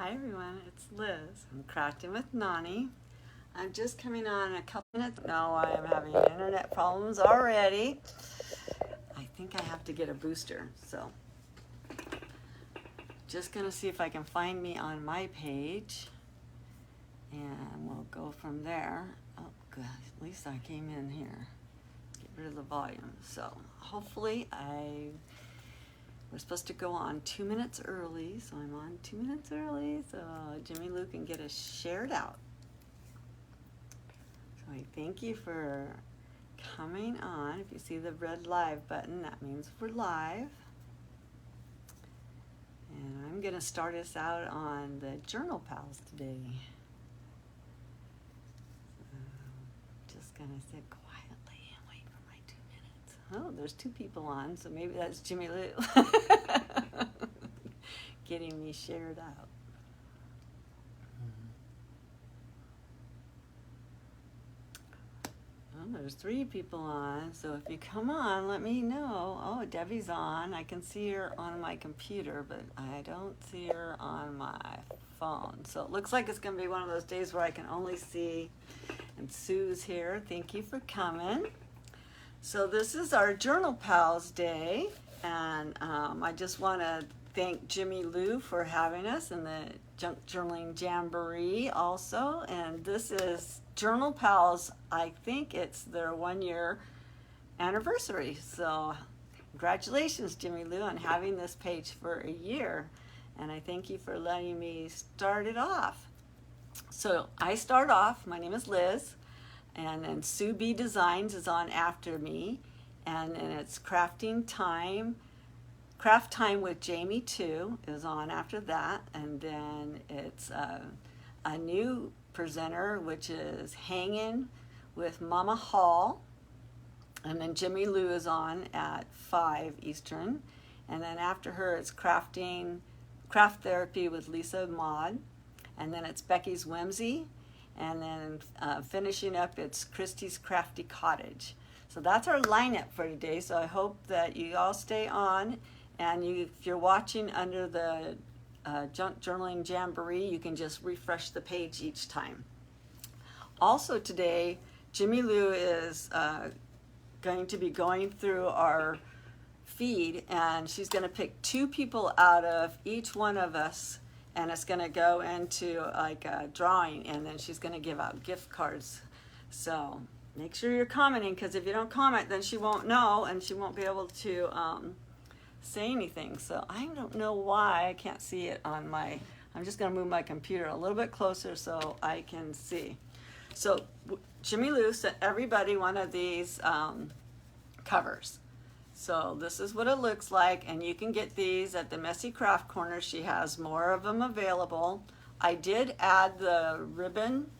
Hi everyone, it's Liz. I'm Crafting with Nani. I'm just coming on a couple minutes. No, I am having internet problems already. I think I have to get a booster, so just gonna see if I can find me on my page, and we'll go from there. Oh, good. At least I came in here. Get rid of the volume. So hopefully we're supposed to go on 2 minutes early, so I'm on 2 minutes early, so Jimmy Lou can get us shared out. So I thank you for coming on. If you see the red live button, that means we're live. And I'm going to start us out on the Journal Pals today. So just going to sit quietly and wait for my 2 minutes. Oh, there's 2 people on, so maybe that's Jimmy Lou getting me shared out. Oh, there's 3 people on, so if you come on, let me know. Oh, Debbie's on. I can see her on my computer, but I don't see her on my phone. So it looks like it's going to be one of those days where I can only see. And Sue's here. Thank you for coming. So this is our Journal Pals Day, and I just want to thank Jimmy Lou for having us, and the Junk Journaling Jamboree also. And this is Journal Pals. I think it's their 1-year anniversary. So congratulations, Jimmy Lou, on having this page for a year. And I thank you for letting me start it off. So I start off. My name is Liz. And then Sue B Designs is on after me, and then it's Craft Time with Jamie 2 is on after that, and then it's a new presenter, which is Hanging with Mama Hall, and then Jimmy Lou is on at 5 Eastern, and then after her it's Craft Therapy with Lisa Maud, and then it's Becky's Whimsy. And then finishing up, it's Christy's Crafty Cottage. So that's our lineup for today. So I hope that you all stay on. And if you're watching under the Junk Journaling Jamboree, you can just refresh the page each time. Also today, Jimmy Lou is going to be going through our feed, and she's going to pick 2 people out of each one of us, and it's going to go into like a drawing, and then she's going to give out gift cards. So make sure you're commenting, because if you don't comment, then she won't know, and she won't be able to say anything. So I don't know why I can't see it on my, I'm just going to move my computer a little bit closer so I can see. So Jimmy Lou sent everybody one of these covers. So this is what it looks like, and you can get these at the Messy Craft Corner. She has more of them available. I did add the ribbon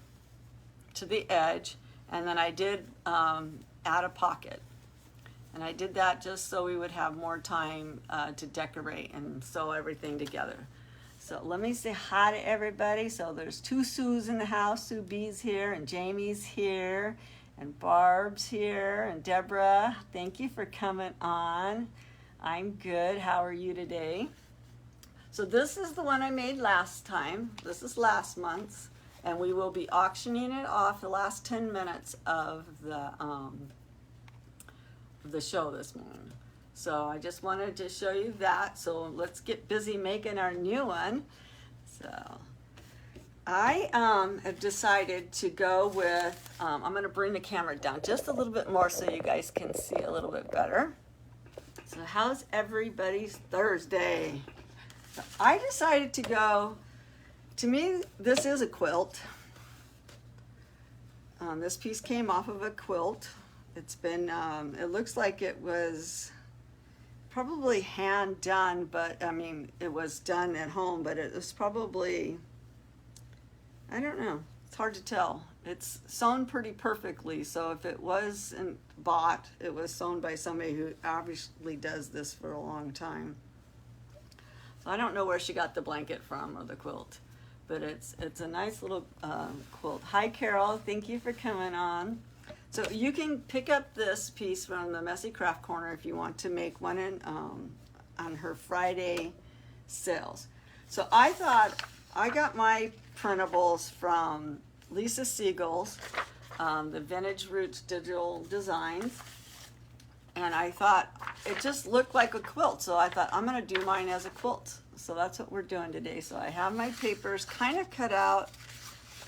to the edge, and then I did add a pocket. And I did that just so we would have more time to decorate and sew everything together. So let me say hi to everybody. So there's 2 Sues in the house. Sue B's here, and Jamie's here. And Barb's here, and Deborah, thank you for coming on. I'm good. How are you today? So this is the one I made last time. This is last month's, and we will be auctioning it off the last 10 minutes of the show this morning. So I just wanted to show you that. So let's get busy making our new one. So I have decided to go with, I'm going to bring the camera down just a little bit more so you guys can see a little bit better. So how's everybody's Thursday? So I decided to go, to me, this is a quilt. This piece came off of a quilt. It's been, it looks like it was probably hand done, but I mean, it was done at home, but it was probably, I don't know. It's hard to tell. It's sewn pretty perfectly, so if it wasn't bought, it was sewn by somebody who obviously does this for a long time. So I don't know where she got the blanket from or the quilt, but it's a nice little quilt. Hi, Carol. Thank you for coming on. So you can pick up this piece from the Messy Craft Corner if you want to make one on her Friday sales. So I thought I got my printables from Lisa Siegel's, the Vintage Roots Digital Designs. And I thought it just looked like a quilt, so I thought I'm going to do mine as a quilt. So that's what we're doing today. So I have my papers kind of cut out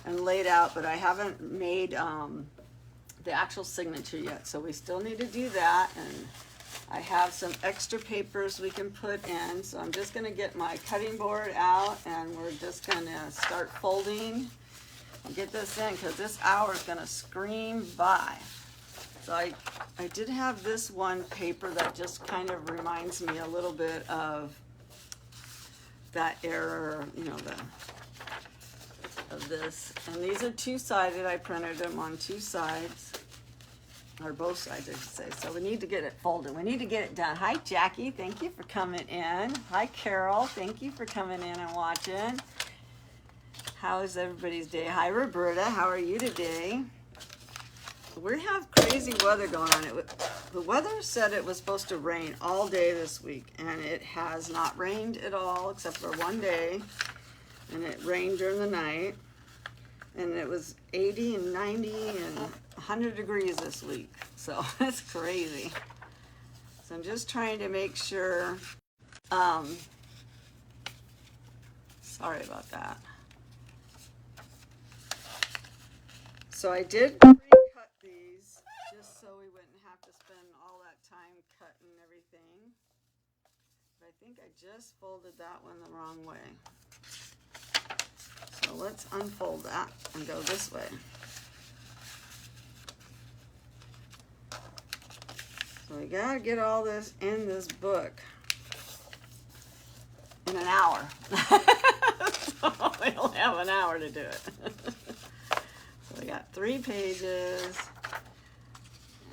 and laid out, but I haven't made the actual signature yet. So we still need to do that. And I have some extra papers we can put in. So I'm just going to get my cutting board out, and we're just going to start folding and get this in, because this hour is going to scream by. So I did have this one paper that just kind of reminds me a little bit of that era, you know, of this. And these are two-sided. I printed them on two sides, or both sides, I should say. So we need to get it folded. We need to get it done. Hi, Jackie. Thank you for coming in. Hi, Carol. Thank you for coming in and watching. How is everybody's day? Hi, Roberta. How are you today? We have crazy weather going on. The weather said it was supposed to rain all day this week, and it has not rained at all except for one day, and it rained during the night, and it was 80 and 90 and 100 degrees this week, so it's crazy. So I'm just trying to make sure, sorry about that. So I did pre-cut these just so we wouldn't have to spend all that time cutting everything. But I think I just folded that one the wrong way. So let's unfold that and go this way. So we gotta get all this in this book in an hour. So we only have an hour to do it. We got 3 pages,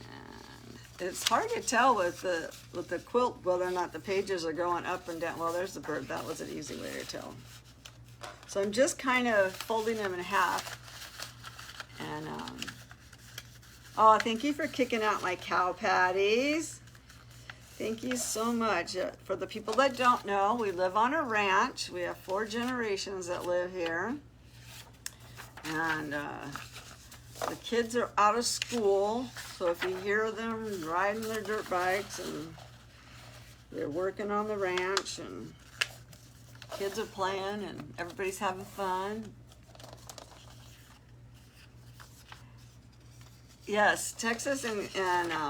and it's hard to tell with the quilt whether or not the pages are going up and down. Well, there's the bird. That was an easy way to tell. So I'm just kind of folding them in half. And oh, thank you for kicking out my cow patties. Thank you so much. For the people that don't know, we live on a ranch. We have 4 generations that live here. And the kids are out of school, so if you hear them riding their dirt bikes, and they're working on the ranch, and kids are playing, and everybody's having fun. Yes, Texas and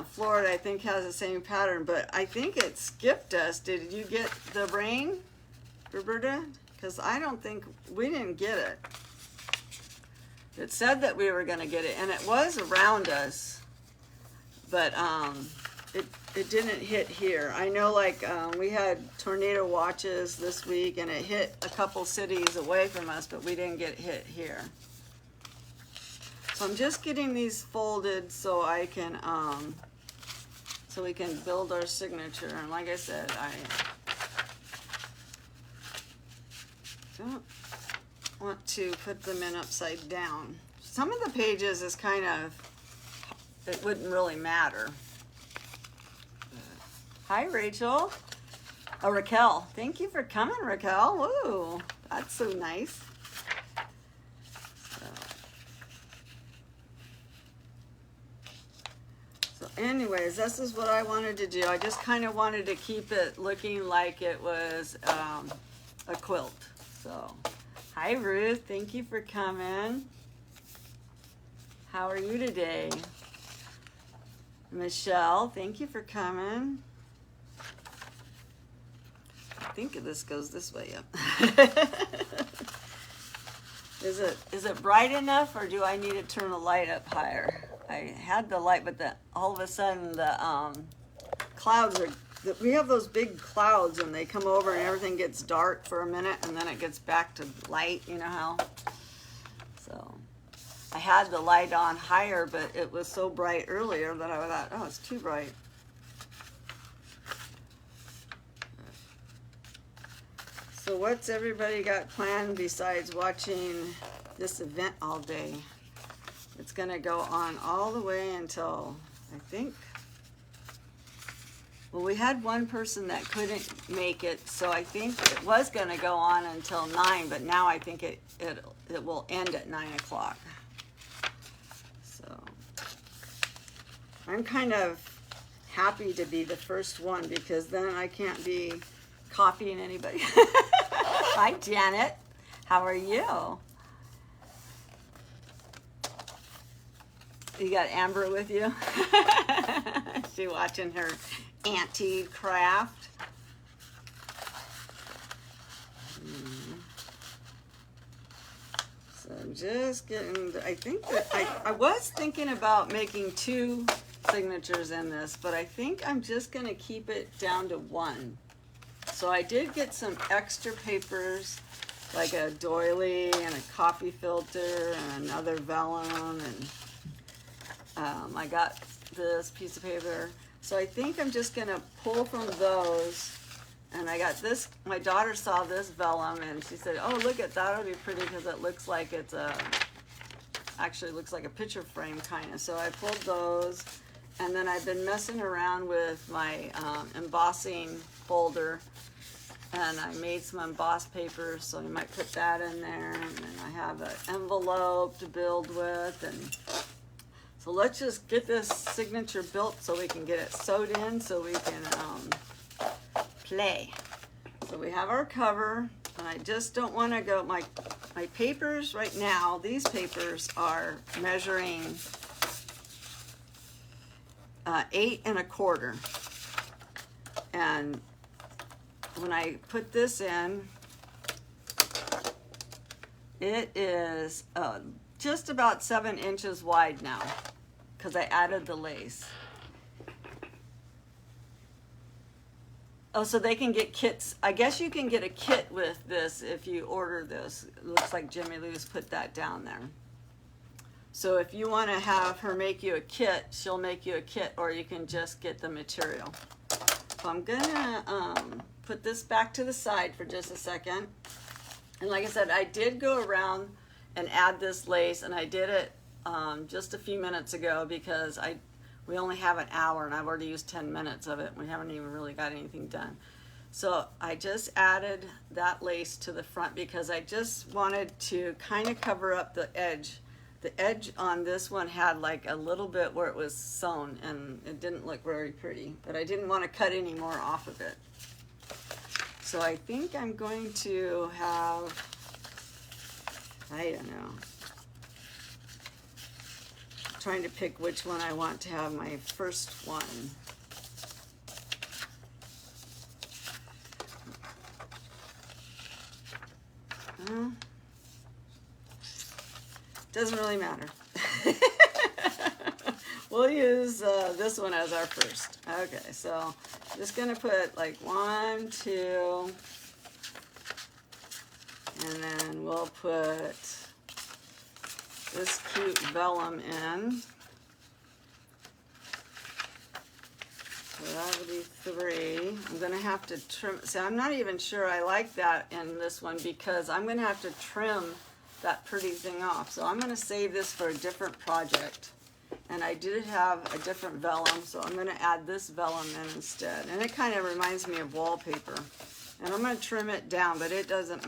Florida, I think, has the same pattern, but I think it skipped us. Did you get the rain, Roberta? Because I don't think, we didn't get it. It said that we were going to get it, and it was around us, but it didn't hit here. I know, like, we had tornado watches this week, and it hit a couple cities away from us, but we didn't get hit here. So I'm just getting these folded so I can, so we can build our signature. And like I said, I don't want to put them in upside down. Some of the pages is kind of, it wouldn't really matter. Hi, Rachel. Oh, Raquel. Thank you for coming, Raquel. Woo, that's so nice. So anyways, this is what I wanted to do. I just kind of wanted to keep it looking like it was a quilt. So, hi, Ruth. Thank you for coming. How are you today? Michelle, thank you for coming. I think this goes this way up. Is it bright enough, or do I need to turn the light up higher? I had the light, but all of a sudden the clouds are, we have those big clouds, and they come over and everything gets dark for a minute, and then it gets back to light, you know how? So I had the light on higher, but it was so bright earlier that I thought, oh, it's too bright. So what's everybody got planned besides watching this event all day? It's going to go on all the way until, I think, Well, we had one person that couldn't make it, so I think it was going to go on until 9, but now I think it will end at 9 o'clock. So I'm kind of happy to be the first one because then I can't be copying anybody. Hi, Janet. How are you? You got Amber with you? She watching her auntie craft. So I'm just getting, I think that I was thinking about making 2 signatures in this, but I think I'm just going to keep it down to 1. So I did get some extra papers, like a doily and a coffee filter and another vellum, and I got this piece of paper. So I think I'm just going to pull from those. And I got this, my daughter saw this vellum and she said, oh, look at that, would be pretty because it looks like it's actually looks like a picture frame kind of. So I pulled those, and then I've been messing around with my embossing folder, and I made some embossed papers, so you might put that in there. And then I have an envelope to build with, and so let's just get this signature built so we can get it sewed in so we can play. So we have our cover, and I just don't want to go, my papers right now, these papers are measuring 8 1/4. And when I put this in, it is just about 7 inches wide now because I added the lace. Oh, so they can get kits. I guess you can get a kit with this if you order this. It looks like Jimmy Lou's put that down there. So if you want to have her make you a kit, she'll make you a kit, or you can just get the material. So I'm gonna put this back to the side for just a second. And like I said, I did go around and add this lace, and I did it just a few minutes ago because we only have an hour and I've already used 10 minutes of it. We haven't even really got anything done. So I just added that lace to the front because I just wanted to kind of cover up the edge. The edge on this one had like a little bit where it was sewn, and it didn't look very pretty, but I didn't want to cut any more off of it. So I think I'm going to have, I don't know, trying to pick which one I want to have my first one. Doesn't really matter. We'll use this one as our first. Okay, so I'm just gonna put like 1, 2, and then we'll put this cute vellum in. So that would be 3. I'm gonna have to trim. See, I'm not even sure I like that in this one because I'm gonna have to trim that pretty thing off. So I'm gonna save this for a different project. And I did have a different vellum, so I'm gonna add this vellum in instead. And it kind of reminds me of wallpaper. And I'm gonna trim it down, but it doesn't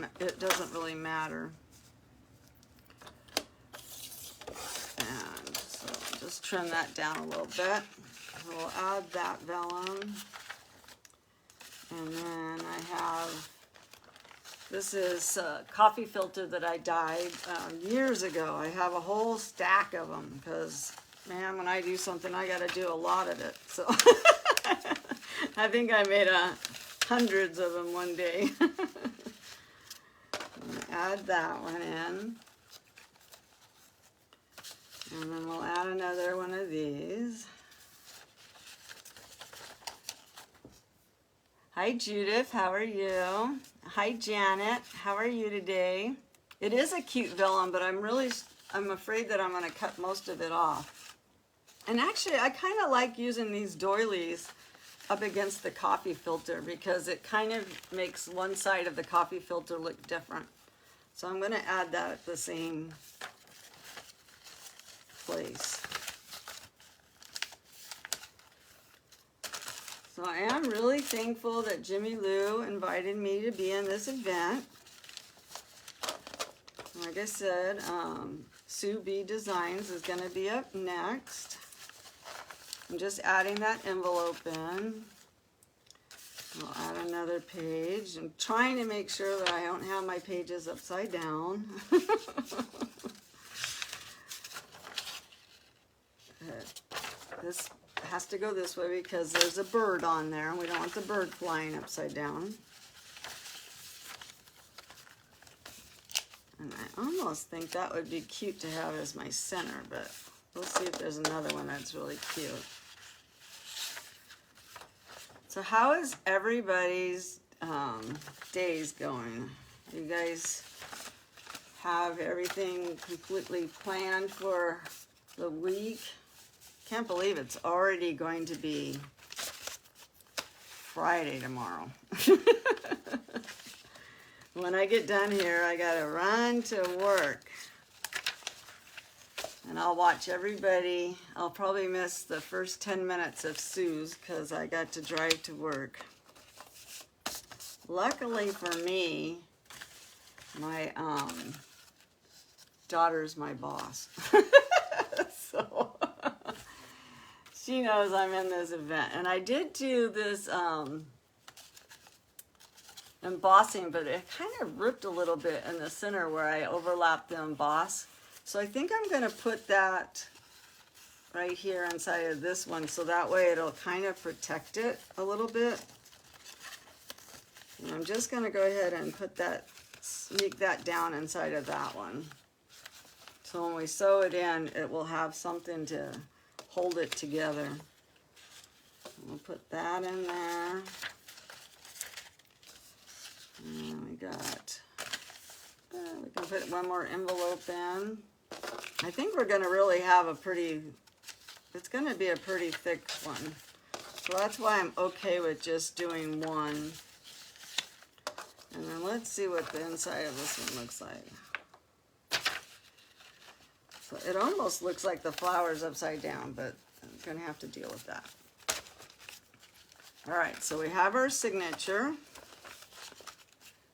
really matter. And so just trim that down a little bit. We'll add that vellum. And then I have, this is a coffee filter that I dyed years ago. I have a whole stack of them because, man, when I do something, I got to do a lot of it. So I think I made hundreds of them one day. Add that one in. And then we'll add another one of these. Hi Judith, how are you? Hi Janet, how are you today? It is a cute vellum, but I'm afraid that I'm going to cut most of it off. And actually, I kind of like using these doilies up against the coffee filter because it kind of makes one side of the coffee filter look different. So I'm going to add that at the same place. So I am really thankful that Jimmy Lou invited me to be in this event. Like I said, Sue B Designs is going to be up next. I'm just adding that envelope in. I'll add another page. I'm trying to make sure that I don't have my pages upside down. This has to go this way because there's a bird on there and we don't want the bird flying upside down. And I almost think that would be cute to have as my center, but we'll see if there's another one that's really cute. So how is everybody's days going? You guys have everything completely planned for the week? Can't believe it's already going to be Friday tomorrow. When I get done here, I gotta run to work. And I'll watch everybody. I'll probably miss the first 10 minutes of Sue's because I got to drive to work. Luckily for me, my daughter's my boss. So she knows I'm in this event. And I did do this embossing, but it kind of ripped a little bit in the center where I overlapped the emboss. So I think I'm going to put that right here inside of this one so that way it'll kind of protect it a little bit. And I'm just going to go ahead and put that, sneak that down inside of that one. So when we sew it in, it will have something to hold it together. We'll put that in there. And we got, we can put one more envelope in. I think we're going to really have a pretty, it's going to be a pretty thick one. So that's why I'm okay with just doing one. And then let's see what the inside of this one looks like. So it almost looks like the flower's upside down, but I'm going to have to deal with that. All right, so we have our signature.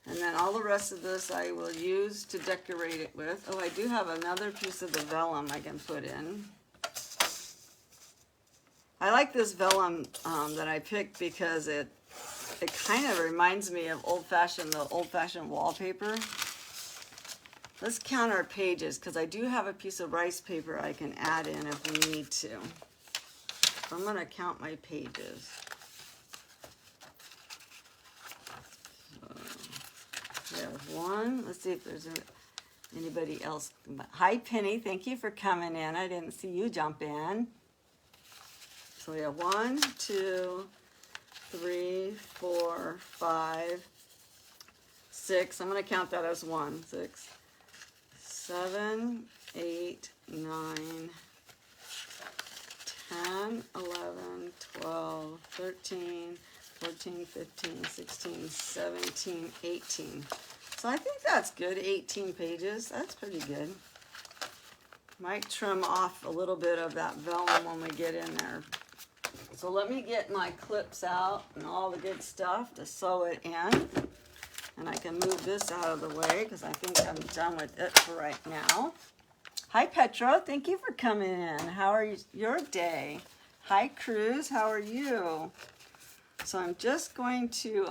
And then all the rest of this I will use to decorate it with. Oh, I do have another piece of the vellum I can put in. I like this vellum that I picked because it kind of reminds me of the old-fashioned wallpaper. Let's count our pages because I do have a piece of rice paper I can add in if we need to. So I'm going to count my pages. There's one. Let's see if there's anybody else. Hi, Penny. Thank you for coming in. I didn't see you jump in. So we have 1, 2, 3, 4, 5, 6. I'm going to count that as 1. 6, 7, 8, 9, 10, 11, 12, 13, 14, 15, 16, 17, 18. So I think that's good, 18 pages. That's pretty good. Might trim off a little bit of that vellum when we get in there. So let me get my clips out and all the good stuff to sew it in. And I can move this out of the way because I think I'm done with it for right now. Hi, Petra. Thank you for coming in. How are you, your day? Hi, Cruz. How are you? So I'm just going to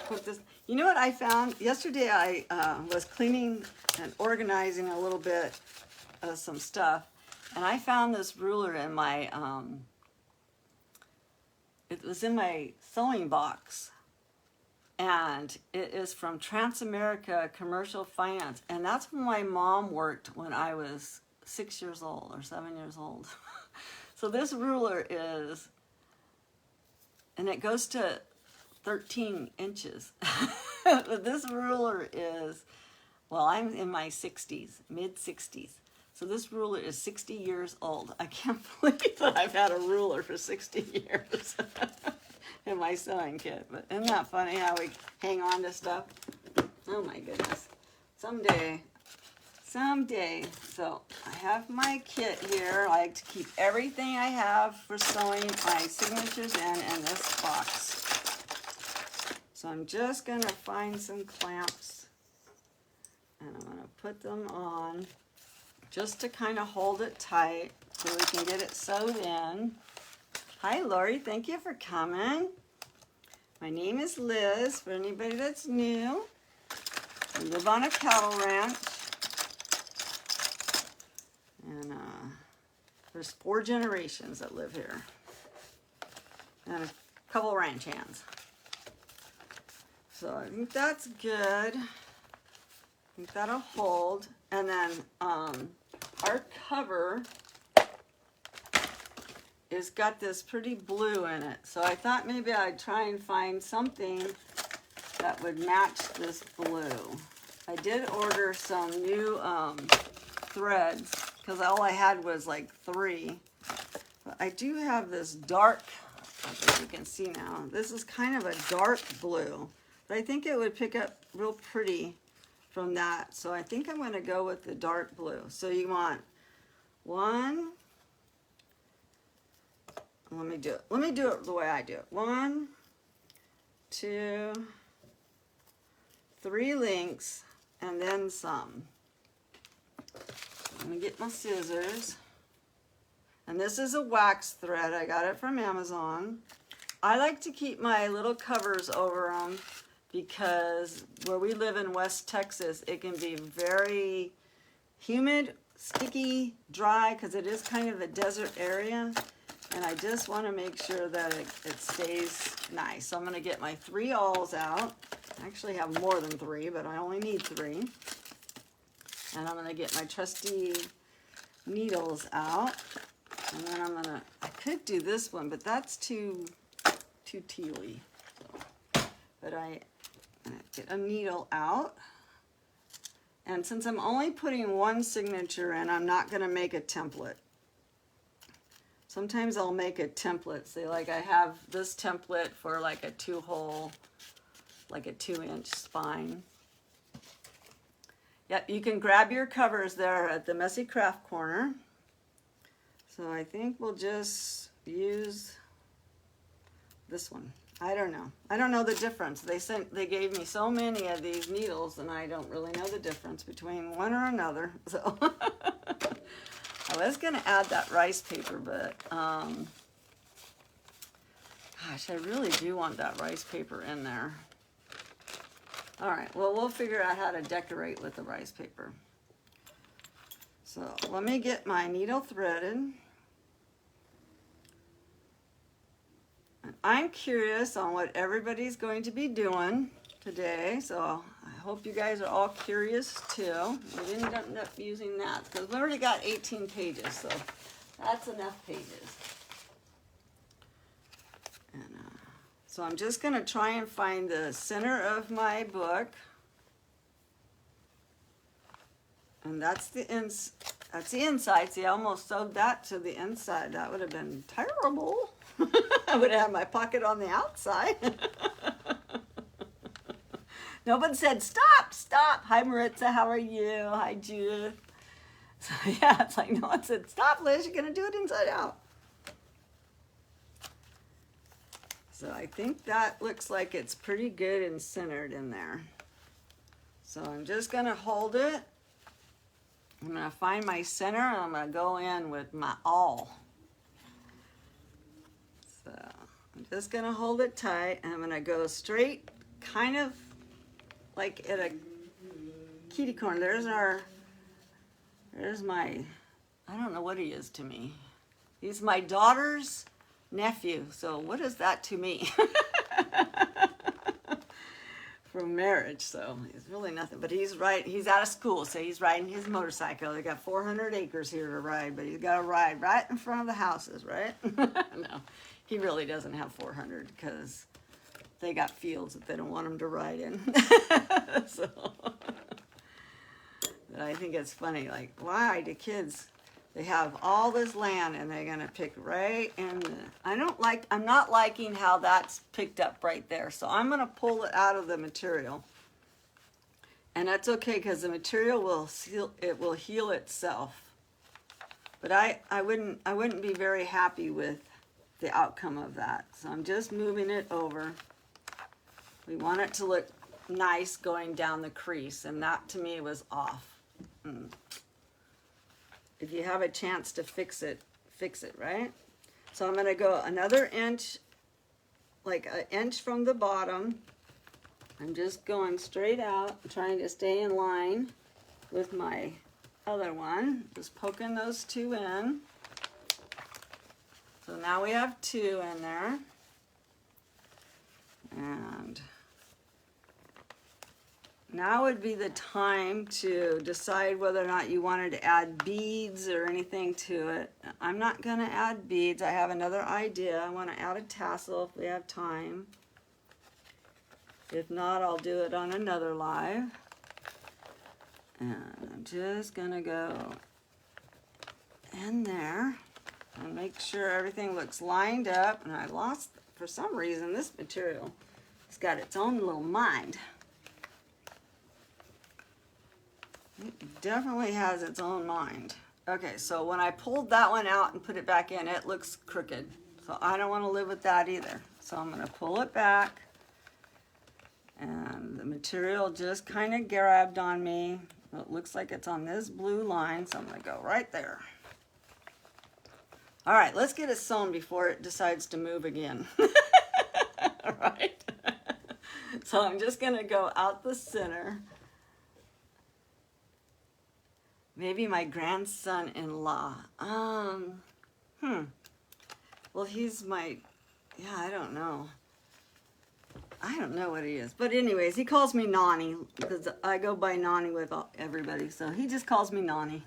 put this. You know what I found? Yesterday I was cleaning and organizing a little bit of some stuff. And I found this ruler in my, it was in my sewing box. And it is from Transamerica Commercial Finance. And that's where my mom worked when I was 6 years old or 7 years old. So this ruler is, and it goes to 13 inches. But this ruler is, well, I'm in my 60s, mid-60s. So this ruler is 60 years old. I can't believe that I've had a ruler for 60 years in my sewing kit. But isn't that funny how we hang on to stuff? Oh my goodness. Someday Someday. So I have my kit here. I like to keep everything I have for sewing my signatures in this box. So I'm just going to find some clamps and I'm going to put them on just to kind of hold it tight so we can get it sewed in. Hi Lori, thank you for coming. My name is Liz, for anybody that's new. I live on a cattle ranch. And there's 4 generations that live here. And a couple ranch hands. So I think that's good. I think that'll hold. And then our cover is got this pretty blue in it. So I thought maybe I'd try and find something that would match this blue. I did order some new threads because all I had was like 3. But I do have this dark, as you can see now, this is kind of a dark blue. But I think it would pick up real pretty from that. So I think I'm going to go with the dark blue. So you want 1, let me do it the way I do it. 1, 2, 3 links, and then some. Let me get my scissors. And this is a wax thread. I got it from Amazon. I like to keep my little covers over them because where we live in West Texas, it can be very humid, sticky, dry, because it is kind of a desert area. And I just want to make sure that it stays nice. So I'm going to get my 3 awls out. I actually have more than 3, but I only need 3. And I'm going to get my trusty needles out. And then I'm going to, I could do this one, but that's too tealy. But I'm going to get a needle out. And since I'm only putting 1 signature in, I'm not going to make a template. Sometimes I'll make a template. Say like I have this template for like a 2-hole, like a 2-inch spine. Yep, you can grab your covers there at the Messy Craft Corner. So I think we'll just use this one. I don't know. I don't know the difference. They gave me so many of these needles and I don't really know the difference between one or another. So I was going to add that rice paper, but gosh, I really do want that rice paper in there. All right, well, we'll figure out how to decorate with the rice paper. So let me get my needle threaded. And I'm curious on what everybody's going to be doing today, so I hope you guys are all curious too. We didn't end up using that because we already got 18 pages, so that's enough pages. And so I'm just going to try and find the center of my book. And that's the inside. See, I almost sewed that to the inside. That would have been terrible. I would have had my pocket on the outside. Nobody said, stop, stop. Hi, Maritza, how are you? Hi, Judith. So, yeah, it's like, no one said, stop, Liz, you're going to do it inside out. So I think that looks like it's pretty good and centered in there. So I'm just going to hold it. I'm going to find my center and I'm going to go in with my awl. So I'm just going to hold it tight and I'm going to go straight, kind of like at a kitty corner. There's my, I don't know what he is to me. He's my daughter's nephew. So what is that to me? From marriage, so he's really nothing. But he's out of school, so he's riding his motorcycle. They got 400 acres here to ride, but he's got to ride right in front of the houses, right? No, he really doesn't have 400 because they got fields that they don't want him to ride in. So, but I think it's funny, like, why do kids, they have all this land and they're gonna pick right in the, I'm not liking how that's picked up right there. So I'm gonna pull it out of the material And that's okay because the material will heal itself. But I wouldn't be very happy with the outcome of that. So I'm just moving it over. We want it to look nice going down the crease, and that to me was off. If you have a chance to fix it, right? So I'm gonna go another inch, like an inch from the bottom. I'm just going straight out, trying to stay in line with my other one. Just poking those two in. So now we have two in there. And now would be the time to decide whether or not you wanted to add beads or anything to it. I'm not going to add beads. I have another idea. I want to add a tassel if we have time. If not, I'll do it on another live. And I'm just going to go in there and make sure everything looks lined up. And I lost, for some reason, this material has got its own little mind. It definitely has its own mind. Okay, so when I pulled that one out and put it back in, it looks crooked. So I don't want to live with that either. So I'm going to pull it back. And the material just kind of grabbed on me. It looks like it's on this blue line, so I'm going to go right there. All right, let's get it sewn before it decides to move again. All right. So I'm just going to go out the center. Maybe my grandson-in-law. Well, he's my, yeah, I don't know. I don't know what he is. But anyways, he calls me Nani because I go by Nani with everybody. So he just calls me Nani.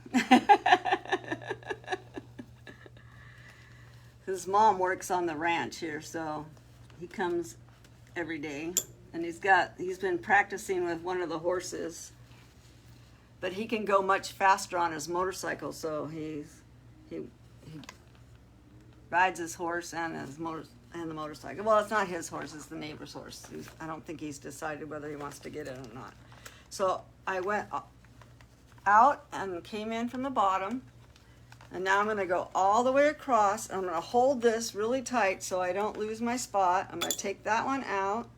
His mom works on the ranch here, so he comes every day. And he's been practicing with one of the horses. But he can go much faster on his motorcycle, so he rides his horse and the motorcycle. Well, it's not his horse, it's the neighbor's horse. I don't think he's decided whether he wants to get it or not. So I went out and came in from the bottom, and now I'm going to go all the way across. I'm going to hold this really tight so I don't lose my spot. I'm going to take that one out,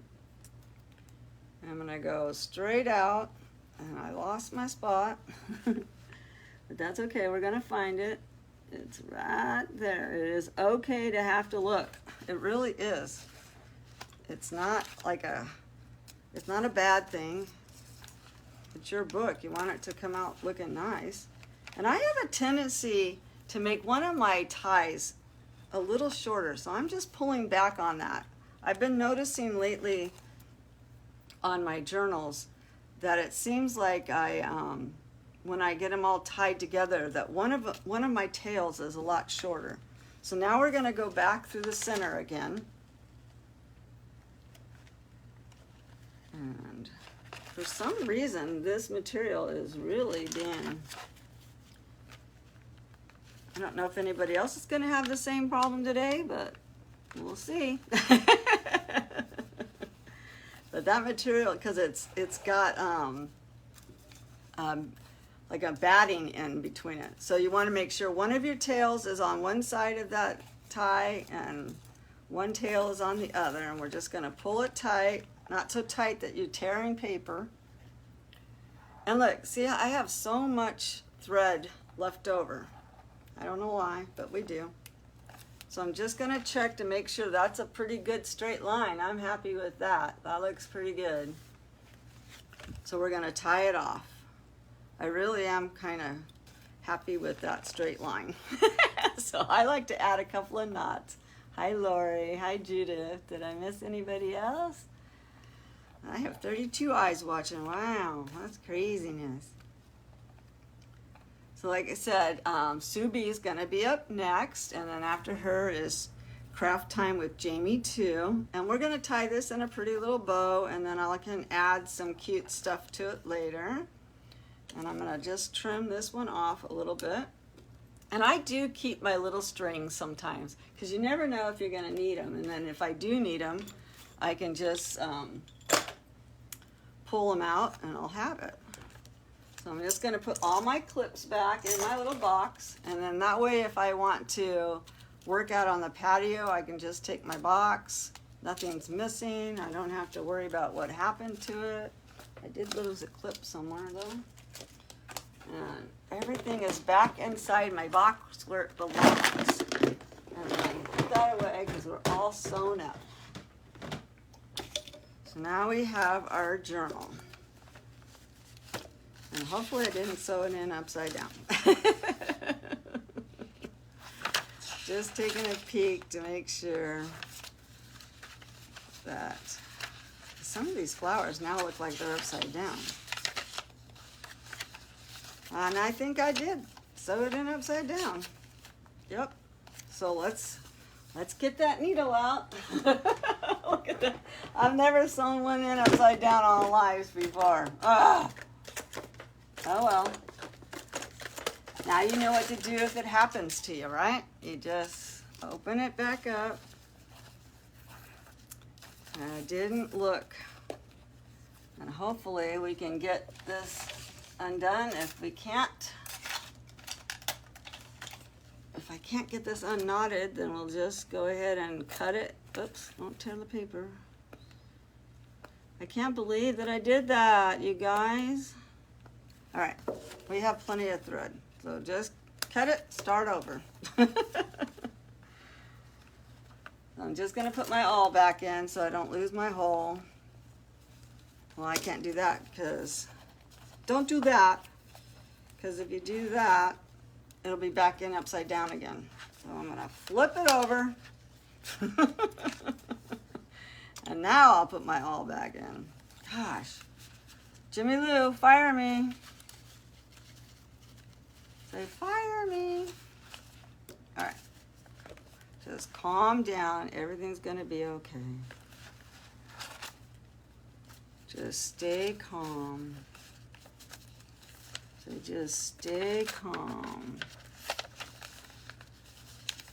and I'm going to go straight out. And I lost my spot, but that's okay. We're going to find it. It's right there. It is okay to have to look. It really is. It's not it's not a bad thing. It's your book. You want it to come out looking nice. And I have a tendency to make one of my ties a little shorter, so I'm just pulling back on that. I've been noticing lately on my journals that it seems like when I get them all tied together, that one of my tails is a lot shorter. So now we're going to go back through the center again. And for some reason, this material is really being... I don't know if anybody else is going to have the same problem today, but we'll see. But that material, because it's got like a batting in between it. So you want to make sure one of your tails is on one side of that tie and one tail is on the other. And we're just going to pull it tight, not so tight that you're tearing paper. And look, see, I have so much thread left over. I don't know why, but we do. So I'm just going to check to make sure that's a pretty good straight line. I'm happy with that. That looks pretty good. So we're going to tie it off. I really am kind of happy with that straight line. So I like to add a couple of knots. Hi, Lori. Hi, Judith. Did I miss anybody else? I have 32 eyes watching. Wow, that's craziness. So like I said, Sue B is going to be up next, and then after her is Craft Time with Jamie too. And we're going to tie this in a pretty little bow, and then I can add some cute stuff to it later. And I'm going to just trim this one off a little bit. And I do keep my little strings sometimes, because you never know if you're going to need them. And then if I do need them, I can just pull them out and I'll have it. So I'm just going to put all my clips back in my little box, and then that way if I want to work out on the patio, I can just take my box. Nothing's missing. I don't have to worry about what happened to it. I did lose a clip somewhere though. And everything is back inside my box where it belongs. And I put that away because we're all sewn up. So now we have our journal. And hopefully I didn't sew it in upside down. Just taking a peek to make sure that some of these flowers now look like they're upside down. And I think I did sew it in upside down. Yep. So let's get that needle out. Look at that. I've never sewn one in upside down on lives before. Ah. Oh well. Now you know what to do if it happens to you, right? You just open it back up. And I didn't look. And hopefully we can get this undone. If we can't, if I can't get this unknotted, then we'll just go ahead and cut it. Oops, don't tear the paper. I can't believe that I did that, you guys. All right, we have plenty of thread. So just cut it, start over. I'm just gonna put my awl back in so I don't lose my hole. Well, I can't do that because, don't do that, because if you do that, it'll be back in upside down again. So I'm gonna flip it over. And now I'll put my awl back in. Gosh, Jimmy Lou, fire me. Say, fire me. All right. Just calm down. Everything's going to be okay. Just stay calm. So just stay calm.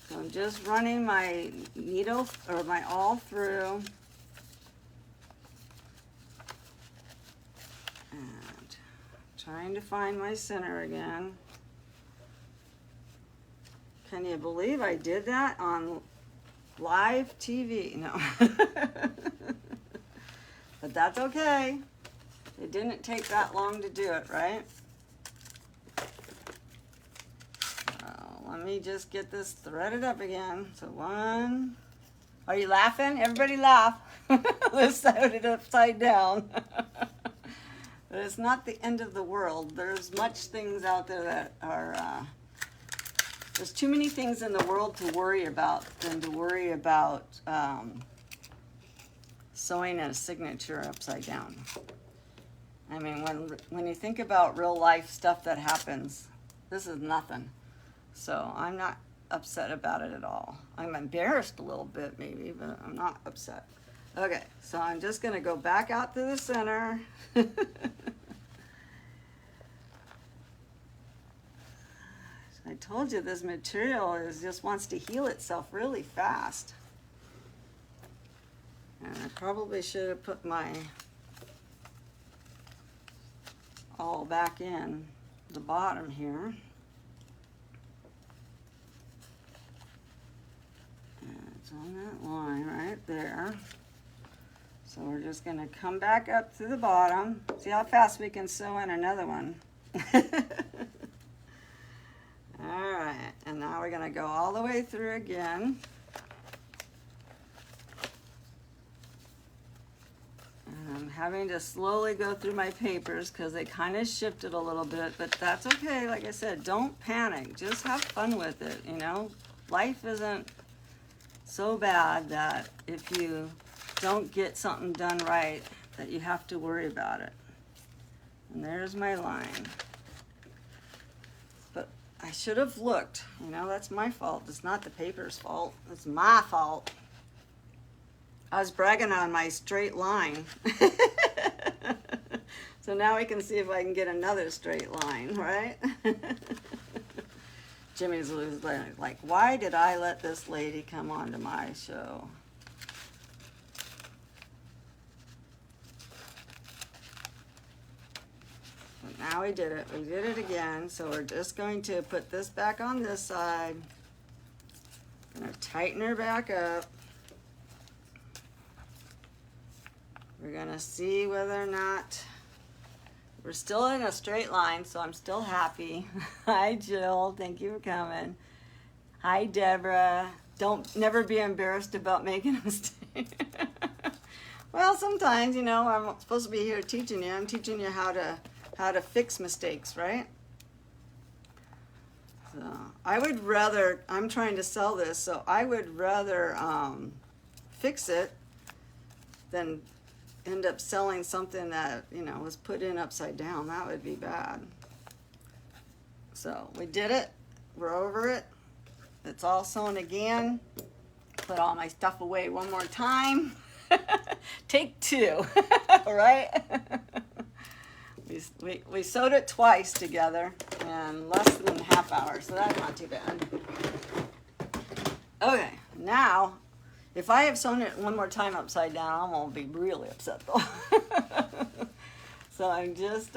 So I'm just running my needle or my awl through. And trying to find my center again. Can you believe I did that on live TV? No. But that's okay. It didn't take that long to do it, right? Let me just get this threaded up again. So one. Are you laughing? Everybody laugh. Let's sewed it upside down. But it's not the end of the world. There's much things out there that are... there's too many things in the world to worry about than to worry about sewing a signature upside down. I mean, when you think about real life stuff that happens, this is nothing. So I'm not upset about it at all. I'm embarrassed a little bit maybe, but I'm not upset. Okay, so I'm just gonna go back out to the center. I told you this material just wants to heal itself really fast. And I probably should have put my awl back in the bottom here. And it's on that line right there. So we're just going to come back up to the bottom. See how fast we can sew in another one. All right, and now we're going to go all the way through again. And I'm having to slowly go through my papers because they kind of shifted a little bit, but that's okay. Like I said, don't panic. Just have fun with it, you know? Life isn't so bad that if you don't get something done right, that you have to worry about it. And there's my line. But I should have looked. You know, that's my fault. It's not the paper's fault. It's my fault. I was bragging on my straight line. So now we can see if I can get another straight line, right? Jimmy's like, why did I let this lady come on to my show? And now we did it again. So we're just going to put this back on this side. Gonna tighten her back up. We're gonna see whether or not, we're still in a straight line, so I'm still happy. Hi Jill, thank you for coming. Hi Deborah. Never be embarrassed about making a mistake. Well, sometimes, you know, I'm supposed to be here teaching you. I'm teaching you how to fix mistakes, right? So I would rather, I'm trying to sell this, so I would rather fix it than end up selling something that, you know, was put in upside down. That would be bad. So we did it. We're over it. It's all sewn again. Put all my stuff away one more time. Take two, right? We sewed it twice together in less than a half hour, so that's not too bad. Okay, now, if I have sewn it one more time upside down, I'm gonna be really upset though. So I'm just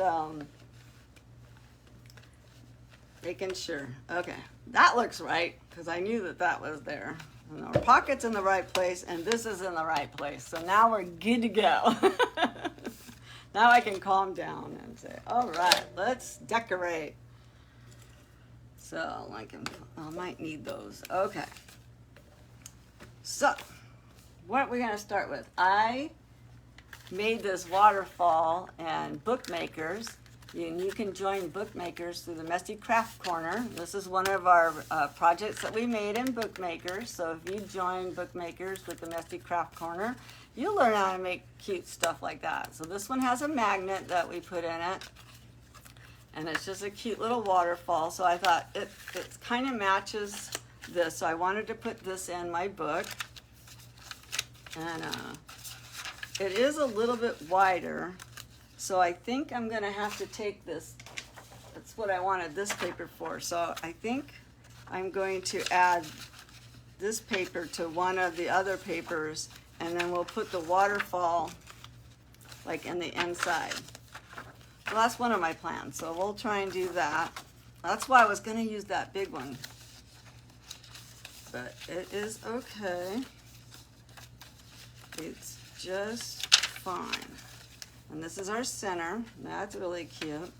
making sure. Okay, that looks right, because I knew that that was there. And our pocket's in the right place, and this is in the right place. So now we're good to go. Now I can calm down and say, all right, let's decorate. So I might need those. Okay. So, what are we gonna start with? I made this waterfall and Bookmakers. You can join Bookmakers through the Messy Craft Corner. This is one of our projects that we made in Bookmakers. So if you join Bookmakers with the Messy Craft Corner, you'll learn how to make cute stuff like that. So this one has a magnet that we put in it. And it's just a cute little waterfall. So I thought it kind of matches this. So I wanted to put this in my book. And it is a little bit wider. So I think I'm gonna have to take this, that's what I wanted this paper for. So I think I'm going to add this paper to one of the other papers, and then we'll put the waterfall like in the inside. Well, that's one of my plans, so we'll try and do that. That's why I was gonna use that big one. But it is okay. It's just fine. And this is our center. That's really cute.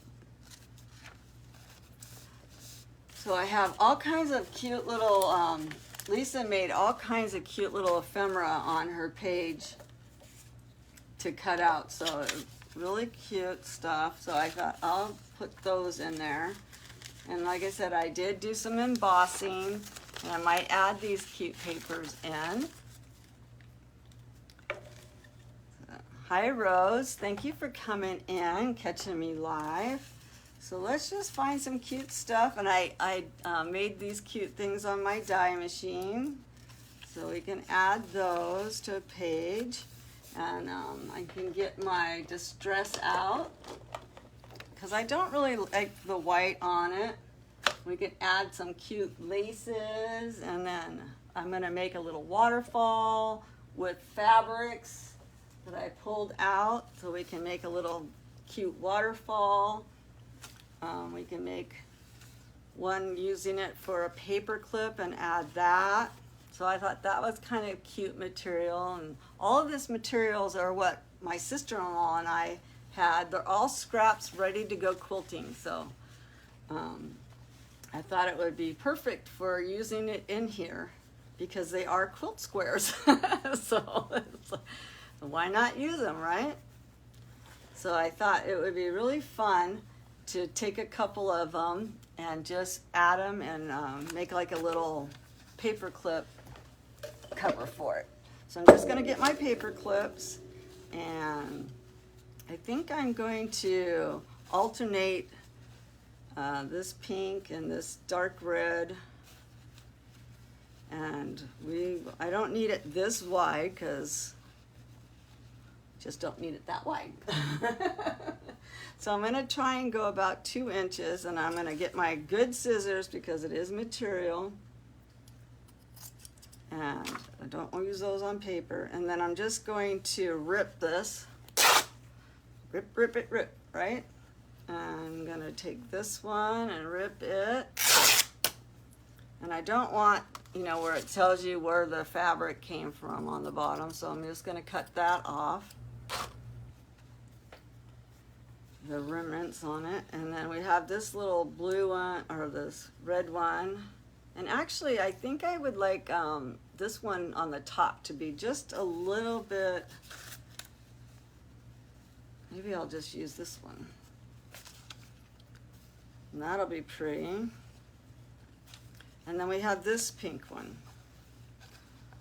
So I have all kinds of cute little, Lisa made all kinds of cute little ephemera on her page to cut out. So really cute stuff. So I thought I'll put those in there. And like I said, I did do some embossing. And I might add these cute papers in. Hi Rose, thank you for coming in, catching me live. So let's just find some cute stuff, and I made these cute things on my die machine. So we can add those to a page, and I can get my distress out, because I don't really like the white on it. We can add some cute laces, and then I'm gonna make a little waterfall with fabrics that I pulled out, so we can make a little cute waterfall. We can make one using it for a paper clip and add that. So I thought that was kind of cute material, and all of this materials are what my sister-in-law and I had. They're all scraps ready to go quilting, so I thought it would be perfect for using it in here because they are quilt squares. So why not use them, right? So I thought it would be really fun to take a couple of them and just add them and make like a little paper clip cover for it. So I'm just gonna get my paper clips, and I think I'm going to alternate this pink and this dark red. And I don't need it this wide because just don't need it that wide. So I'm gonna try and go about 2 inches, and I'm gonna get my good scissors because it is material. And I don't want to use those on paper. And then I'm just going to rip this. Rip, rip it, rip, right? I'm gonna take this one and rip it. And I don't want, you know, where it tells you where the fabric came from on the bottom, so I'm just gonna cut that off. The remnants on it. And then we have this little blue one, or this red one. And actually, I think I would like this one on the top to be just a little bit, maybe I'll just use this one. And that'll be pretty. And then we have this pink one.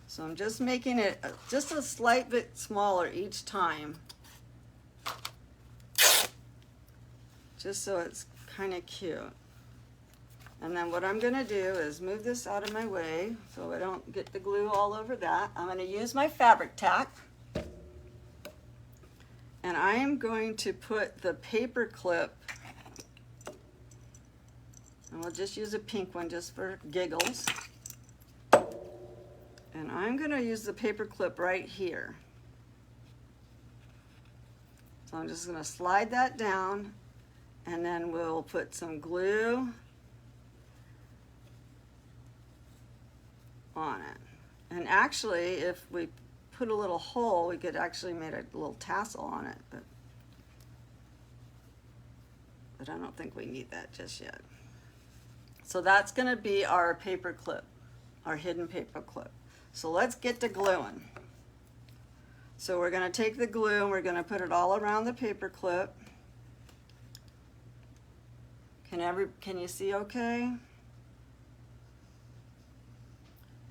So I'm just making it just a slight bit smaller each time. Just so it's kind of cute. And then what I'm gonna do is move this out of my way so I don't get the glue all over that. I'm gonna use my fabric tack. And I am going to put the paper clip, and we'll just use a pink one just for giggles. And I'm gonna use the paper clip right here. So I'm just gonna slide that down, and then we'll put some glue on it. And actually, if we put a little hole, we could actually make a little tassel on it, but I don't think we need that just yet. So that's gonna be our paper clip, our hidden paper clip. So let's get to gluing. So we're gonna take the glue and we're gonna put it all around the paper clip. Can you see okay?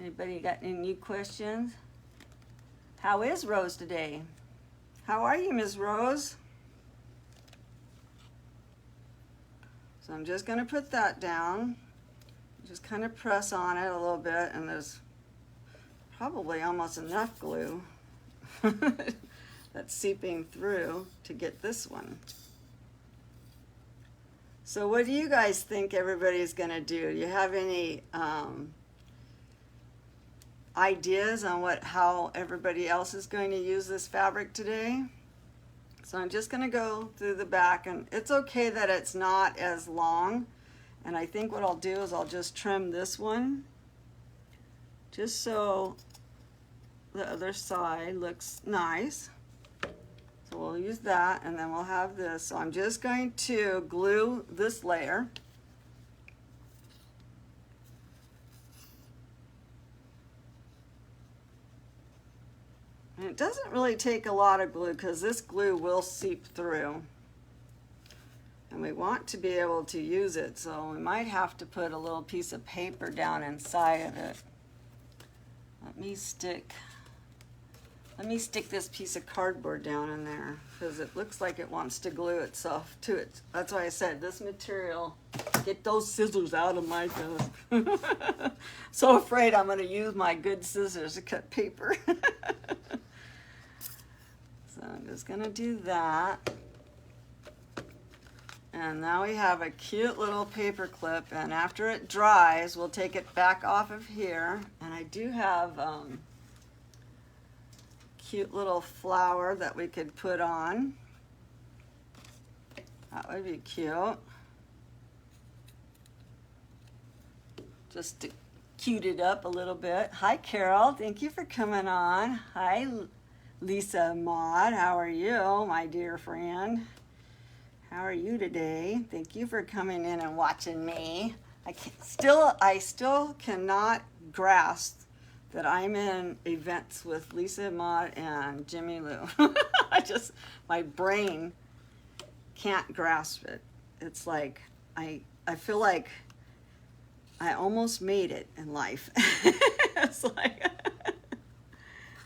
Anybody got any new questions? How is Rose today? How are you, Ms. Rose? So I'm just gonna put that down. Just kind of press on it a little bit, and there's probably almost enough glue that's seeping through to get this one. So what do you guys think everybody's gonna do? Do you have any ideas on how everybody else is going to use this fabric today? So I'm just gonna go through the back, and it's okay that it's not as long. And I think what I'll do is I'll just trim this one just so the other side looks nice. So we'll use that, and then we'll have this. So I'm just going to glue this layer. And it doesn't really take a lot of glue because this glue will seep through. And we want to be able to use it, so we might have to put a little piece of paper down inside of it. Let me stick this piece of cardboard down in there because it looks like it wants to glue itself to it. That's why I said this material, get those scissors out of my desk. So afraid I'm gonna use my good scissors to cut paper. So I'm just gonna do that. And now we have a cute little paper clip, and after it dries, we'll take it back off of here. And I do have cute little flower that we could put on. That would be cute. Just to cute it up a little bit. Hi, Carol. Thank you for coming on. Hi, Lisa Maud. How are you, my dear friend? How are you today? Thank you for coming in and watching me. I still cannot grasp that I'm in events with Lisa Maud and Jimmy Lou. My brain can't grasp it. It's like, I feel like I almost made it in life. It's like,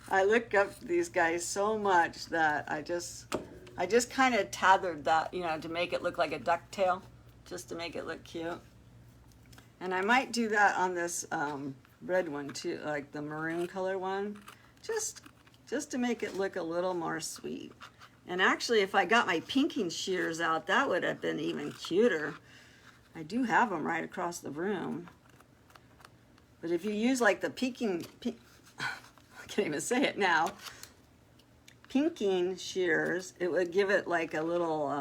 I look up to these guys so much that I just kind of tethered that, you know, to make it look like a ducktail, just to make it look cute. And I might do that on this red one too, like the maroon color one, just to make it look a little more sweet. And actually, if I got my pinking shears out, that would have been even cuter. I do have them right across the room. But if you use like the I can't even say it now, pinking shears, it would give it like a little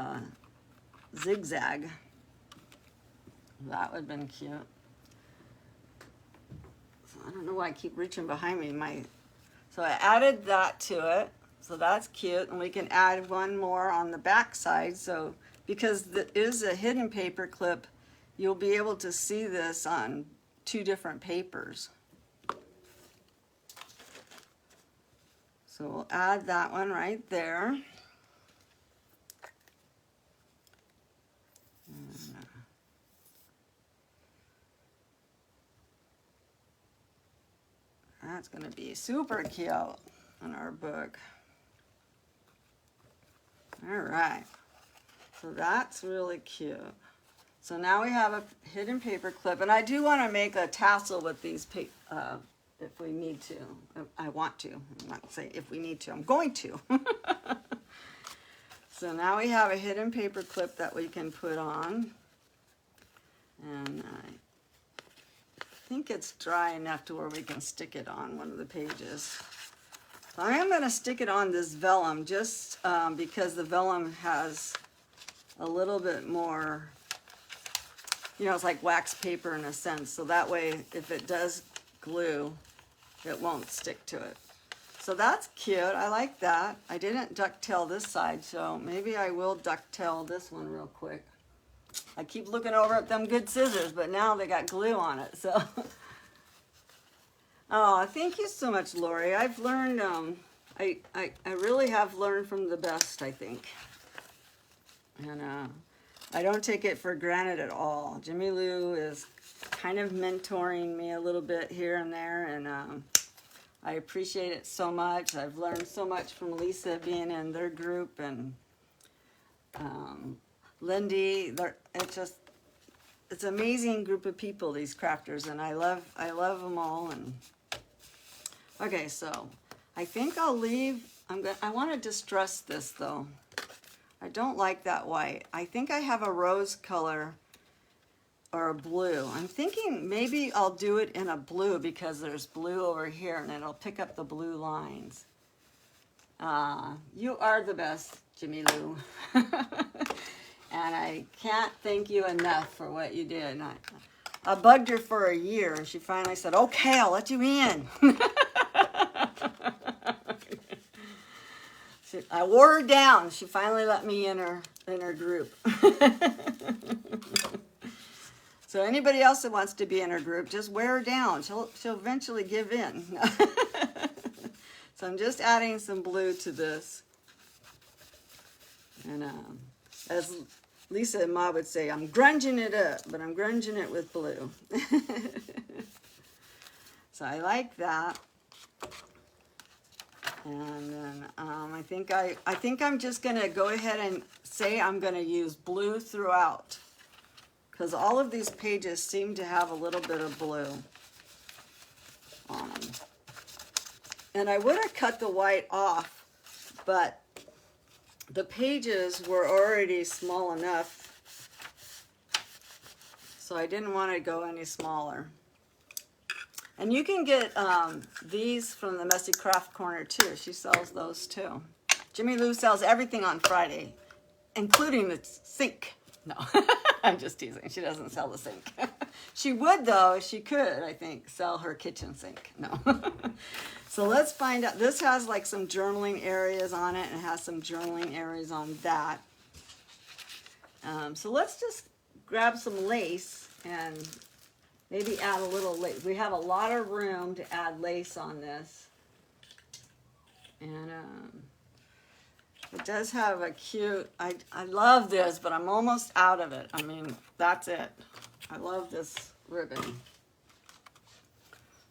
zigzag. That would have been cute. So I don't know why I keep reaching behind me. So I added that to it. So that's cute. And we can add one more on the back side. So because it is a hidden paper clip, you'll be able to see this on 2 different papers. So we'll add that one right there. That's going to be super cute in our book. All right. So that's really cute. So now we have a hidden paper clip, and I do want to make a tassel with these if we need to. I want to. I'm not saying if we need to. I'm going to. So now we have a hidden paper clip that we can put on. And I think it's dry enough to where we can stick it on one of the pages. So I am going to stick it on this vellum just because the vellum has a little bit more, you know, it's like wax paper in a sense. So that way, if it does glue, it won't stick to it. So that's cute. I like that. I didn't ducktail this side, so maybe I will ducktail this one real quick. I keep looking over at them good scissors, but now they got glue on it, so. Oh, thank you so much, Lori. I've learned, I really have learned from the best, I think. And I don't take it for granted at all. Jimmy Lou is kind of mentoring me a little bit here and there, and I appreciate it so much. I've learned so much from Lisa being in their group, and Lindy. It's an amazing group of people, these crafters, and I love them all. And okay, so I think I'll leave. I want to distress this though. I don't like that white. I think I have a rose color or a blue. I'm thinking maybe I'll do it in a blue because there's blue over here and it'll pick up the blue lines. You are the best, Jimmy Lou. And I can't thank you enough for what you did. I bugged her for a year and she finally said, okay, I'll let you in. I wore her down. She finally let me in her group. So anybody else that wants to be in her group, just wear her down. She'll eventually give in. So I'm just adding some blue to this. And as Lisa and Ma would say, I'm grunging it up, but I'm grunging it with blue. So I like that. And then I think I'm just going to go ahead and say I'm going to use blue throughout, because all of these pages seem to have a little bit of blue on them. And I would have cut the white off, but the pages were already small enough, so I didn't want to go any smaller. And you can get these from the Messy Craft Corner too. She sells those too. Jimmy Lou sells everything on Friday, including the sink. No, I'm just teasing. She doesn't sell the sink. She would though. She could, I think, sell her kitchen sink. No. So let's find out. This has like some journaling areas on it and has some journaling areas on that. So let's just grab some lace and maybe add a little lace. We have a lot of room to add lace on this. And it does have a cute, I love this, but I'm almost out of it. I mean, that's it. I love this ribbon.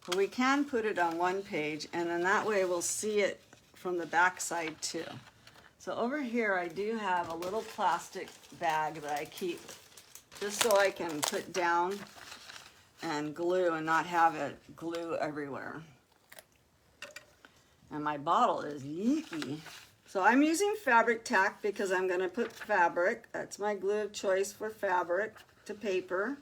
But we can put it on one page, and then that way we'll see it from the back side too. So over here I do have a little plastic bag that I keep just so I can put down and glue and not have it glue everywhere. And my bottle is leaky. So I'm using fabric tack because I'm going to put fabric. That's my glue of choice for fabric to paper.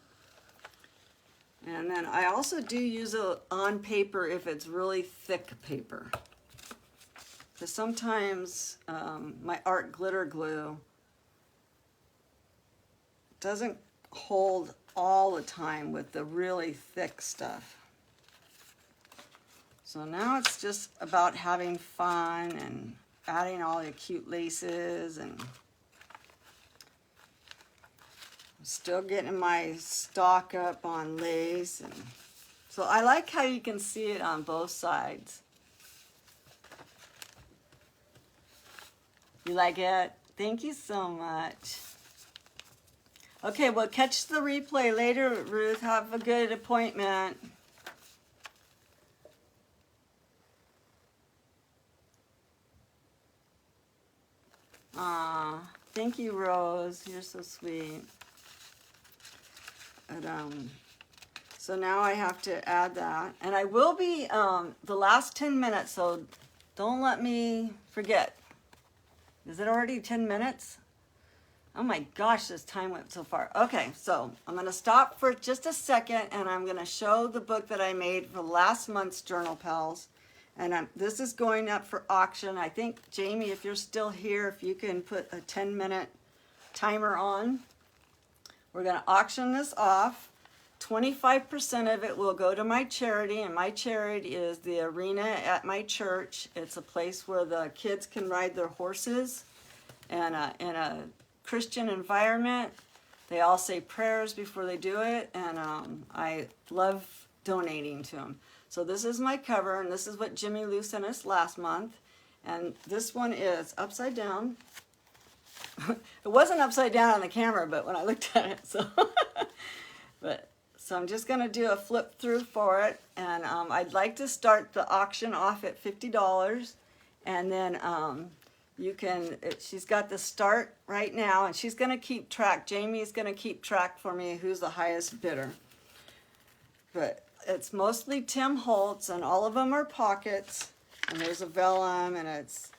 And then I also do use it on paper if it's really thick paper. Because sometimes my art glitter glue doesn't hold all the time with the really thick stuff. So now it's just about having fun and adding all the cute laces, and I'm still getting my stock up on lace. And so I like how you can see it on both sides. You like it? Thank you so much. Okay, well, catch the replay later, Ruth. Have a good appointment. Thank you, Rose. You're so sweet. But, so now I have to add that. And I will be the last 10 minutes, so don't let me forget. Is it already 10 minutes? Oh my gosh, this time went so far. Okay, so I'm going to stop for just a second, and I'm going to show the book that I made for last month's Journal Pals. And this is going up for auction. I think, Jamie, if you're still here, if you can put a 10-minute timer on. We're going to auction this off. 25% of it will go to my charity, and my charity is the arena at my church. It's a place where the kids can ride their horses, and in a Christian environment. They all say prayers before they do it, and I love donating to them. So this is my cover, and this is what Jimmy Lou sent us last month. And this one is upside down. It wasn't upside down on the camera, but when I looked at it, so. So I'm just going to do a flip through for it, and I'd like to start the auction off at $50, and then you can, she's got the start right now, and she's going to keep track. Jamie's going to keep track for me who's the highest bidder. But it's mostly Tim Holtz, and all of them are pockets, and there's a vellum, and it's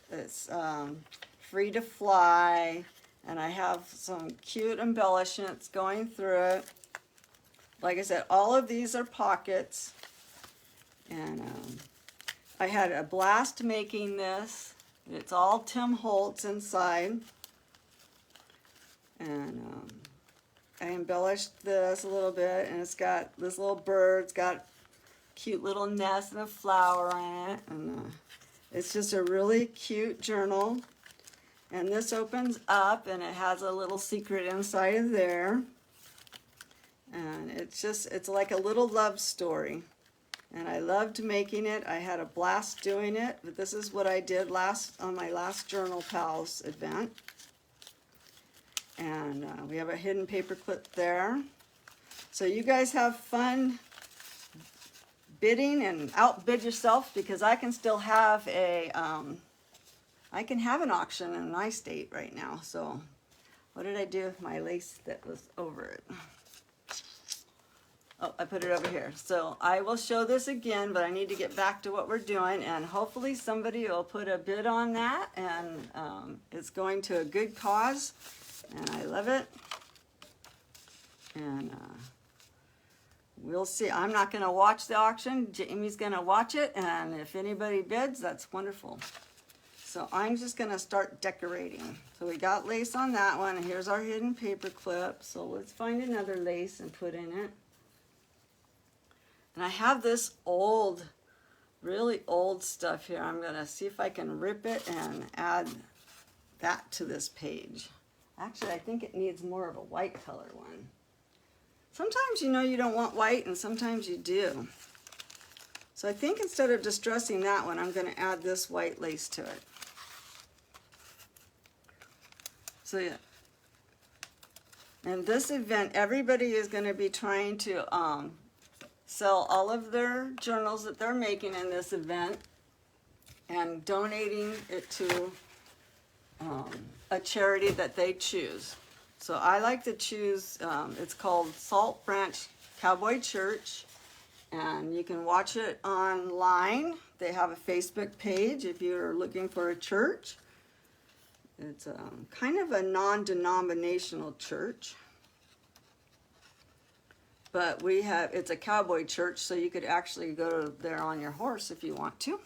free to fly, and I have some cute embellishments going through it. Like I said, all of these are pockets, and I had a blast making this. It's all Tim Holtz inside, and I embellished this a little bit, and it's got this little bird. It's got cute little nest and a flower in it, and it's just a really cute journal. And this opens up, and it has a little secret inside of there. And it's like a little love story. And I loved making it. I had a blast doing it. But this is what I did on my last Journal Pals event. And we have a hidden paper clip there. So you guys have fun bidding and outbid yourself, because I can still have an auction in my state right now. So what did I do with my lace that was over it? Oh, I put it over here. So I will show this again, but I need to get back to what we're doing, and hopefully somebody will put a bid on that, and it's going to a good cause, and I love it. And we'll see. I'm not going to watch the auction. Jamie's going to watch it, and if anybody bids, that's wonderful. So I'm just going to start decorating. So we got lace on that one, and here's our hidden paper clip. So let's find another lace and put in it. And I have this old, really old stuff here. I'm going to see if I can rip it and add that to this page. Actually, I think it needs more of a white color one. Sometimes you don't want white, and sometimes you do. So I think instead of distressing that one, I'm going to add this white lace to it. So yeah. And this event, everybody is going to be trying to sell all of their journals that they're making in this event and donating it to a charity that they choose. So I like to choose, it's called Salt Branch Cowboy Church, and you can watch it online. They have a Facebook page if you're looking for a church. It's kind of a non-denominational church. But it's a cowboy church, so you could actually go there on your horse if you want to.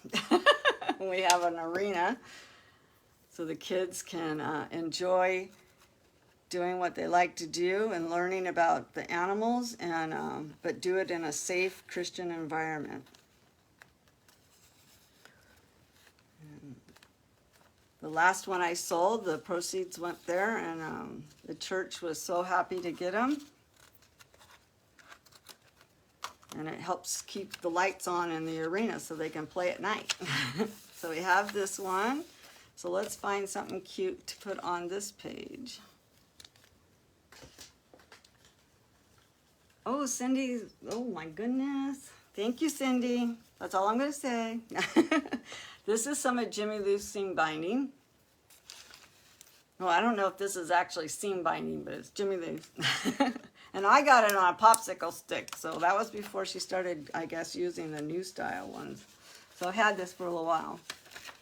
We have an arena, so the kids can enjoy doing what they like to do and learning about the animals, and but do it in a safe Christian environment. And the last one I sold, the proceeds went there, and the church was so happy to get them. And it helps keep the lights on in the arena so they can play at night. So we have this one. So let's find something cute to put on this page. Oh, Cindy, oh my goodness. Thank you, Cindy. That's all I'm going to say. This is some of Jimmy Lou's seam binding. Well, I don't know if this is actually seam binding, but it's Jimmy Lou's. And I got it on a popsicle stick, so that was before she started, I guess, using the new style ones. So I had this for a little while.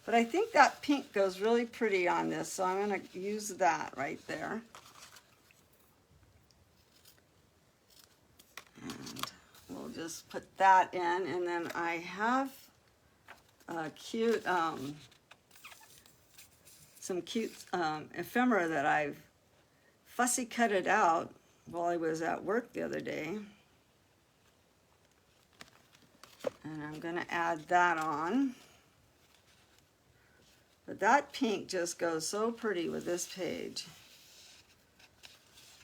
But I think that pink goes really pretty on this, so I'm going to use that right there. And we'll just put that in, and then I have a cute, some cute ephemera that I've fussy cut it out while I was at work the other day. And I'm going to add that on. But that pink just goes so pretty with this page.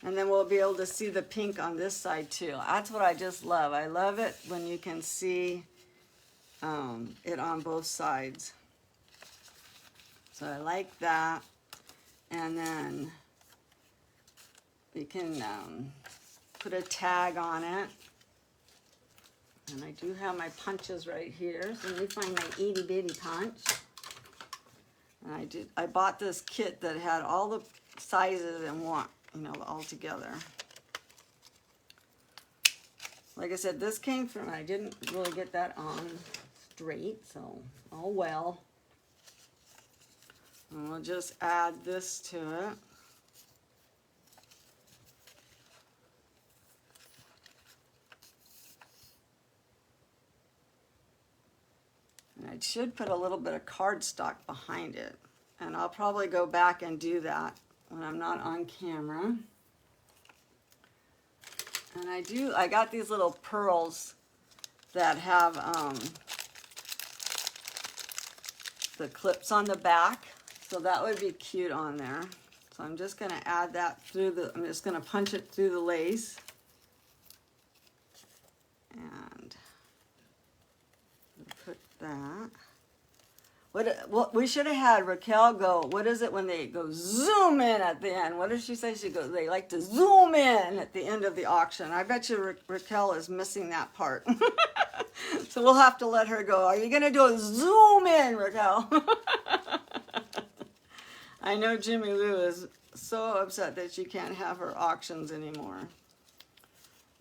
And then we'll be able to see the pink on this side too. That's what I just love. I love it when you can see it on both sides. So I like that. And then we can put a tag on it. And I do have my punches right here. So let me find my itty bitty punch. And I bought this kit that had all the sizes in one, all together. Like I said, this came from, I didn't really get that on straight, so oh well. And we'll just add this to it. And I should put a little bit of cardstock behind it. And I'll probably go back and do that when I'm not on camera. And I got these little pearls that have the clips on the back. So that would be cute on there. So I'm just going to add that through I'm just going to punch it through the lace. And put that. What we should have had Raquel go, what is it when they go zoom in at the end? What does she say? She goes, they like to zoom in at the end of the auction. I bet you Raquel is missing that part. So we'll have to let her go. Are you going to do a zoom in, Raquel? I know Jimmy Lou is so upset that she can't have her auctions anymore.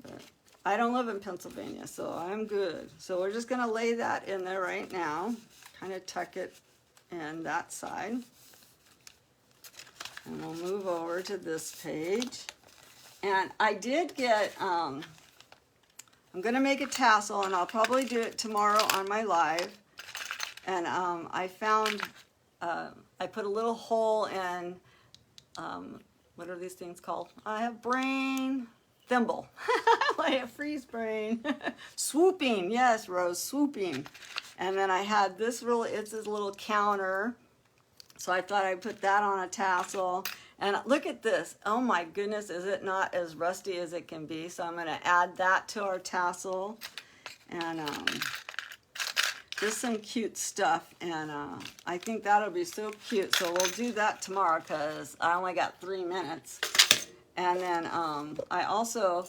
But I don't live in Pennsylvania, so I'm good. So we're just going to lay that in there right now. Kind of tuck it in that side. And we'll move over to this page. And I did get, I'm going to make a tassel, and I'll probably do it tomorrow on my live. And I found, I put a little hole in, what are these things called? I have brain. Thimble. Like a freeze brain. Swooping. Yes, Rose, swooping. And then I had this it's this little counter. So I thought I'd put that on a tassel. And look at this. Oh my goodness, is it not as rusty as it can be? So I'm going to add that to our tassel. And just some cute stuff. And I think that'll be so cute. So we'll do that tomorrow because I only got 3 minutes. And then I also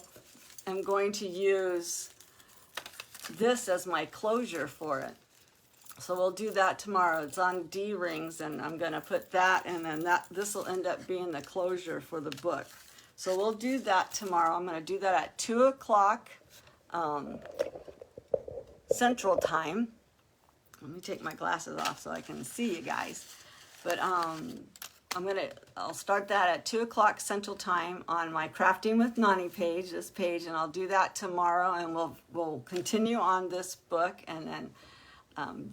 am going to use this as my closure for it. So we'll do that tomorrow. It's on D-rings, and I'm going to put that, and then this will end up being the closure for the book. So we'll do that tomorrow. I'm going to do that at 2 o'clock Central Time. Let me take my glasses off so I can see you guys. But I'll start that at 2 o'clock Central Time on my Crafting with Nani page, this page, and I'll do that tomorrow, and we'll continue on this book, and then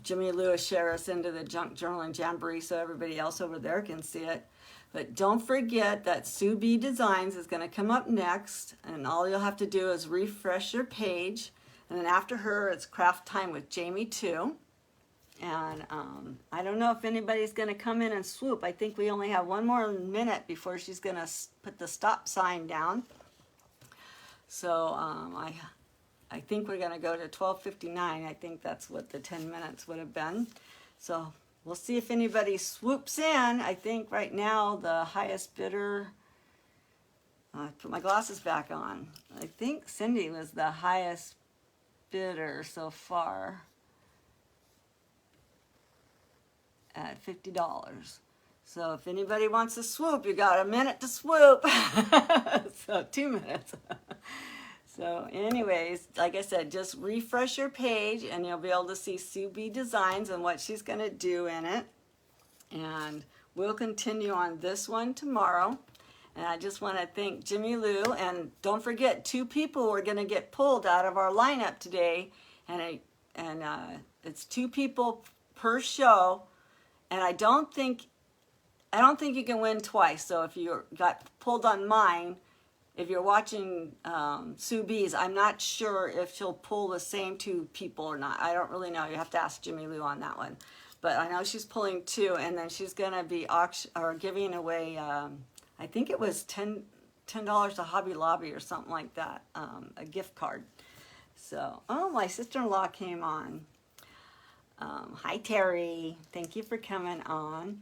Jimmy Lou share us into the Junk Journal and Jamboree so everybody else over there can see it. But don't forget that Sue B Designs is going to come up next, and all you'll have to do is refresh your page. And then after her, it's Craft Time with Jamie too. And I don't know if anybody's going to come in and swoop. I think we only have one more minute before she's going to put the stop sign down. So I think we're going to go to 12:59. I think that's what the 10 minutes would have been. So we'll see if anybody swoops in. I think right now the highest bidder, I put my glasses back on. I think Cindy was the highest bidder so far at $50. So if anybody wants to swoop, you got a minute to swoop. So 2 minutes. So anyways, like I said, just refresh your page and you'll be able to see Sue B Designs and what she's going to do in it. And we'll continue on this one tomorrow. And I just want to thank Jimmy Lou. And don't forget, 2 people were going to get pulled out of our lineup today. And it's 2 people per show. And I don't think you can win twice. So if you got pulled on mine, if you're watching Sue B's, I'm not sure if she'll pull the same 2 people or not. I don't really know. You have to ask Jimmy Lou on that one. But I know she's pulling 2, and then she's going to be giving away, I think it was $10 to Hobby Lobby or something like that, a gift card. So, oh, my sister-in-law came on. Hi, Terry. Thank you for coming on.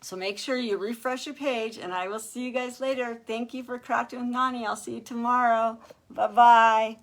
So make sure you refresh your page, and I will see you guys later. Thank you for Crafting with Nani. I'll see you tomorrow. Bye-bye.